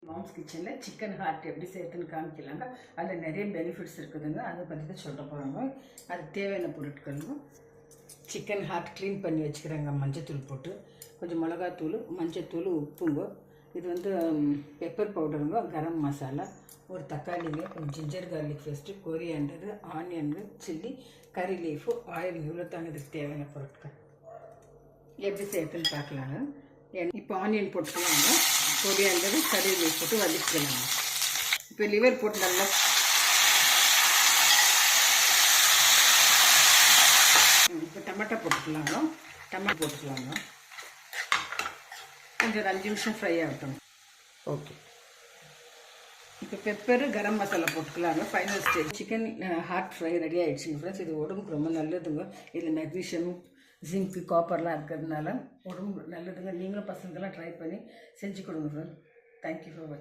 Moms கிச்சனில் chicken heart எப்படி சேர்த்துன்னு காமிக்கலாங்க. அதில் நிறைய பெனிஃபிட்ஸ் இருக்குதுங்க. அதை பற்றி தான் சொல்ல போகிறாங்க. அதுக்கு தேவையான பொருட்களுங்க, சிக்கன் ஹார்ட் க்ளீன் பண்ணி வச்சுக்கிறாங்க, மஞ்சத்தூள் போட்டு, கொஞ்சம் மிளகாத்தூள், மஞ்சத்தூள், உப்புங்க, இது வந்து பெப்பர் பவுடருங்க, கரம் மசாலா, ஒரு தக்காளிங்க, கொஞ்சம் ginger garlic paste, coriander, onion, chilli, curry leaf, oil, இவ்வளோ தாங்க இதுக்கு தேவையான பொருட்கள். எப்படி சேர்த்துன்னு பார்க்கலாங்க. இப்போ ஆனியன் போட்டுக்கலாங்க, கொரியாண்டரு, கறி லீஃப் போட்டு வதக்கிக்கலாங்க. இப்போ லிவர் போட்டு நல்லா இப்போ டமாட்டோ போட்டுக்கலாங்க, டமாட்டோ போட்டுக்கலாங்க, கொஞ்சம் ஒரு 5 நிமிஷம் ஃப்ரை ஆகட்டும். ஓகே, இப்போ பெப்பரு, கரம் மசாலா போட்டுக்கலாங்க. Final stage chicken heart fry ready ஆகிடுச்சுங்க ஃப்ரெண்ட்ஸ். இது உடம்புக்கு ரொம்ப நல்லதுங்க. இதில் மெக்னீஷியம், ஜிங்க்கு, காப்பர்லாம் இருக்கிறதுனால உடம்பு நல்லதுங்க. நீங்களும் பசங்கள்லாம் ட்ரை பண்ணி செஞ்சு கொடுங்க ஃப்ரெண்ட். தேங்க்யூ ஃபார் வாட்சிங்.